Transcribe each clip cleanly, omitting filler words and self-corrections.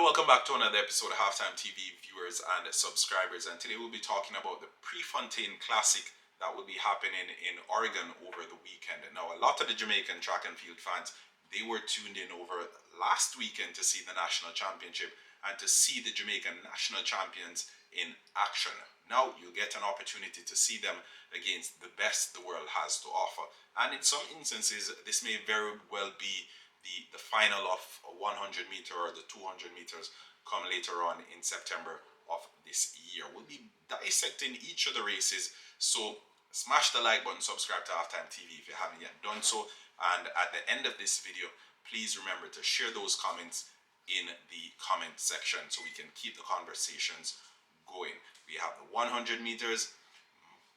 Welcome back to another episode of Halftime TV viewers and subscribers. And today we'll be talking about the Prefontaine Classic that will be happening in Oregon over the weekend. Now, a lot of the Jamaican track and field fans, they were tuned in over last weekend to see the national championship and to see the Jamaican national champions in action. Now you'll get an opportunity to see them against the best the world has to offer. And in some instances, this may very well be the final of a 100 meter or the 200 meters come later on in September of this year. We'll be dissecting each of the races, so smash the like button, subscribe to Halftime TV if you haven't yet done so, and at the end of this video, please remember to share those comments in the comment section so we can keep the conversations going. We have the 100 meters,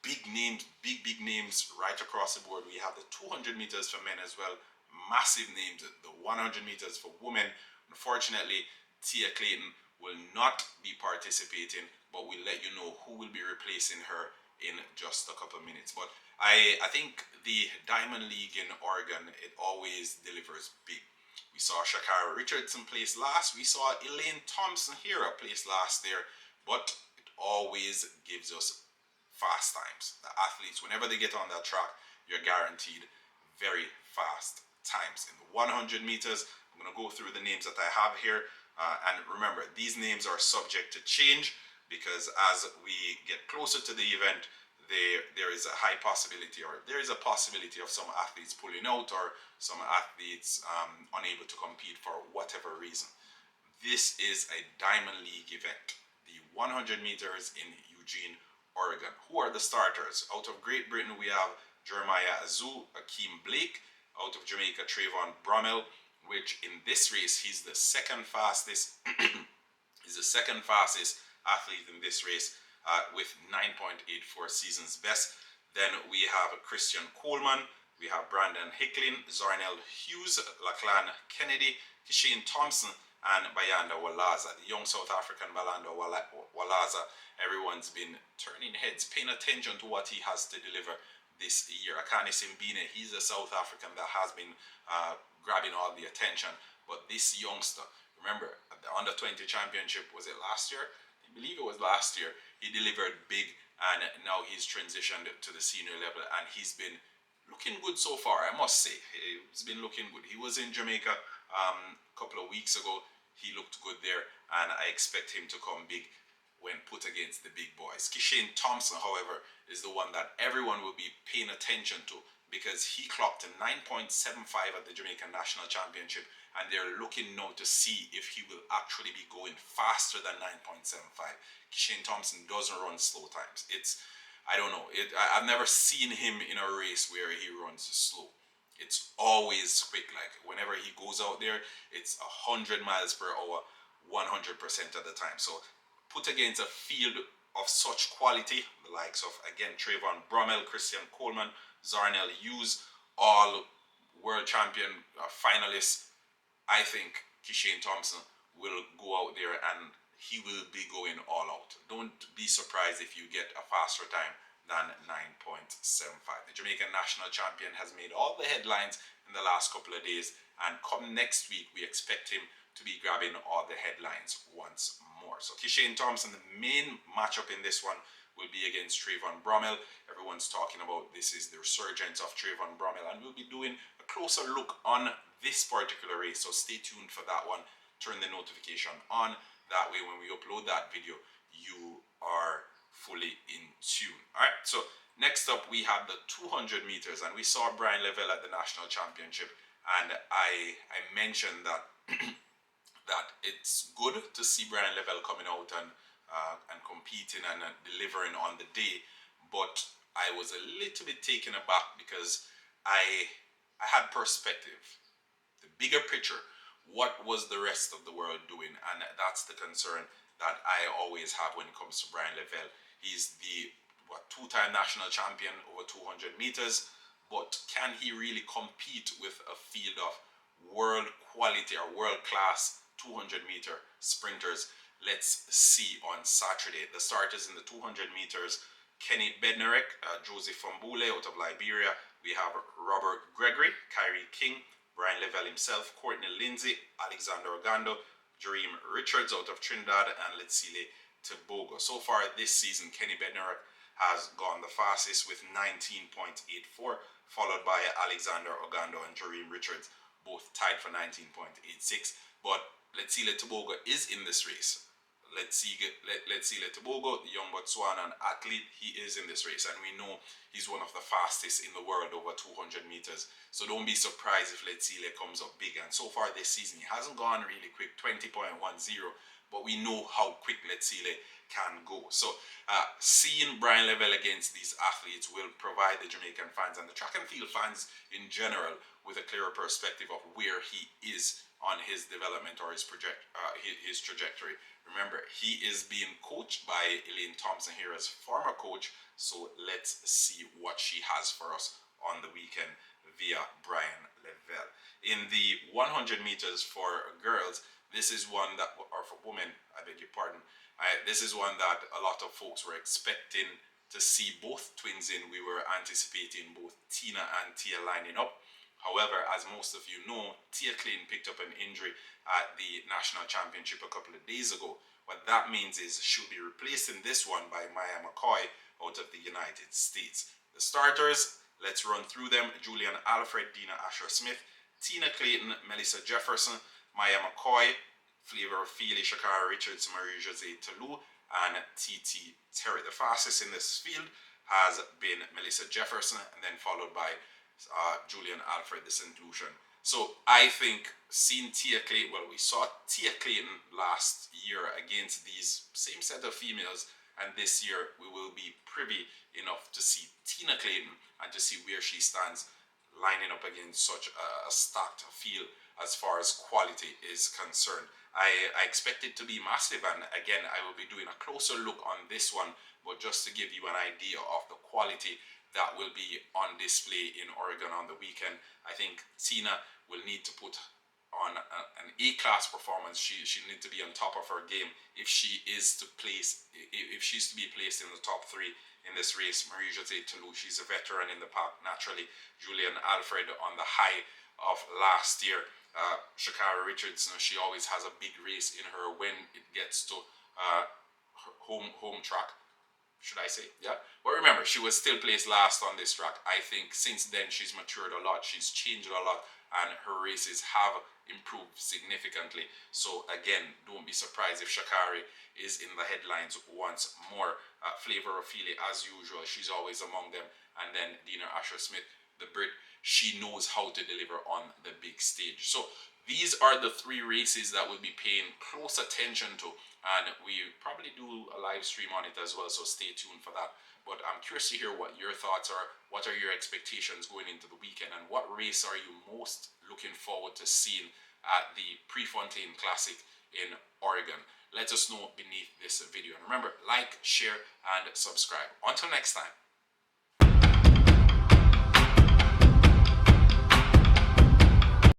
big names, big names right across the board. We have the 200 meters for men as well, massive names. The 100 meters for women, unfortunately, Tia Clayton will not be participating, but we'll let you know who will be replacing her in just a couple of minutes. But I think the Diamond League in Oregon, it always delivers big. We saw Shakira Richardson place last. We saw Elaine Thompson-Herah place last there, but it always gives us fast times. The athletes, whenever they get on that track, you're guaranteed very fast times. In the 100 meters, I'm going to go through the names that I have here, and remember, these names are subject to change because as we get closer to the event, there is a high possibility, or there is a possibility of some athletes pulling out or some athletes unable to compete for whatever reason. This is a Diamond League event, the 100 meters in Eugene, Oregon. Who are the starters? Out of Great Britain, we have Jeremiah Azu, Akeem Blake. Out of Jamaica, Trayvon Bromell, which in this race, he's the second fastest he's the second fastest athlete in this race with 9.84 seasons best. Then we have Christian Coleman, we have Brandon Hicklin, Zarnell Hughes, Lachlan Kennedy, Kishane Thompson, and Bayanda Walaza, the young South African Bayanda Walaza. Everyone's been turning heads, paying attention to what he has to deliver this year. Akani Simbine, he's a South African that has been grabbing all the attention. But this youngster, remember, at the Under-20 Championship, was it last year? I believe it was last year. He delivered big, and now he's transitioned to the senior level, and he's been looking good so far, I must say. He's been looking good. He was in Jamaica a couple of weeks ago. He looked good there, and I expect him to come big when put against the big boys. Kishane Thompson, however, is the one that everyone will be paying attention to because he clocked a 9.75 at the Jamaican National Championship, and they're looking now to see if he will actually be going faster than 9.75. Kishane Thompson doesn't run slow times. I don't know. I've never seen him in a race where he runs slow. It's always quick. Like whenever he goes out there, it's 100 miles per hour, 100% of the time. So put against a field of such quality, the likes of, again, Trayvon Bromell, Christian Coleman, Zarnell Hughes, all world champion finalists, I think Kishane Thompson will go out there and he will be going all out. Don't be surprised if you get a faster time than 9.75. The Jamaican national champion has made all the headlines in the last couple of days, and come next week, we expect him to be grabbing all the headlines once more. So Kishane Thompson, the main matchup in this one will be against Trayvon Bromell. Everyone's talking about this is the resurgence of Trayvon Bromell, and we'll be doing a closer look on this particular race, so stay tuned for that one. Turn the notification on. That way when we upload that video, you are fully in tune. Alright, so next up we have the 200 meters, and we saw Brian Lavelle at the national championship, and I mentioned that that it's good to see Brian Lavelle coming out and competing and delivering on the day, but I was a little bit taken aback because I had perspective, the bigger picture. What was the rest of the world doing? And that's the concern that I always have when it comes to Brian Lavelle. He's the two-time national champion over 200 meters, but can he really compete with a field of world quality or world class 200 meter sprinters? Let's see on Saturday. The starters in the 200 meters, Kenny Bednarek, Joseph Fambule out of Liberia. We have Robert Gregory, Kyrie King, Brian Lavelle himself, Courtney Lindsay, Alexander Ogando, Jareem Richards out of Trinidad, and Letsile Tobago. So far this season, Kenny Bednarik has gone the fastest with 19.84, followed by Alexander Ogando and Jareem Richards, both tied for 19.86. But Letsile Tobago is in this race. Letsile Tobago, the young Botswanan athlete, he is in this race, and we know he's one of the fastest in the world over 200 meters. So don't be surprised if Letsile comes up big. And so far this season, he hasn't gone really quick, 20.10, but we know how quick Letsile can go. So seeing Brian Level against these athletes will provide the Jamaican fans and the track and field fans in general with a clearer perspective of where he is on his development or his trajectory. Remember, he is being coached by Elaine Thompson here as former coach, so let's see what she has for us on the weekend via Brian Level. In the 100 meters for girls, this is one that, or for women, I beg your pardon, this is one that a lot of folks were expecting to see both twins in. We were anticipating both Tina and Tia lining up. However, as most of you know, Tia Clayton picked up an injury at the National Championship a couple of days ago. What that means is she'll be replaced in this one by Maya McCoy out of the United States. The starters, let's run through them. Julian Alfred, Dina Asher-Smith, Tina Clayton, Melissa Jefferson, Maya McCoy, Flavor Feely, Shakara Richards, Marie-Josée Talou, and TT Terry. The fastest in this field has been Melissa Jefferson, and then followed by Julian Alfred, the St. Lucian. So I think seeing Tia Clayton, well, we saw Tia Clayton last year against these same set of females, and this year we will be privy enough to see Tina Clayton and to see where she stands lining up against such a stacked field as far as quality is concerned. I expect it to be massive, and again, I will be doing a closer look on this one, but just to give you an idea of the quality that will be on display in Oregon on the weekend. I think Tina will need to put on an A-class performance. She'll need to be on top of her game if she's to be placed in the top three in this race. Marie-Josée Talou, she's a veteran in the pack naturally. Julian Alfred on the high of last year. Shakara Richards, she always has a big race in her when it gets to home track. Should I say? Yeah. But remember, she was still placed last on this track. I think since then she's matured a lot. She's changed a lot, and her races have improved significantly. So again, don't be surprised if Shakari is in the headlines once more. Flavor of Feely, as usual, she's always among them. And then Dina Asher-Smith, the Brit, she knows how to deliver on the big stage. So these are the three races that we'll be paying close attention to, and we probably do a live stream on it as well, so stay tuned for that. But I'm curious to hear what your thoughts are. What are your expectations going into the weekend, and what race are you most looking forward to seeing at the Prefontaine Classic in Oregon? Let us know beneath this video, and remember, like, share, and subscribe. Until next time.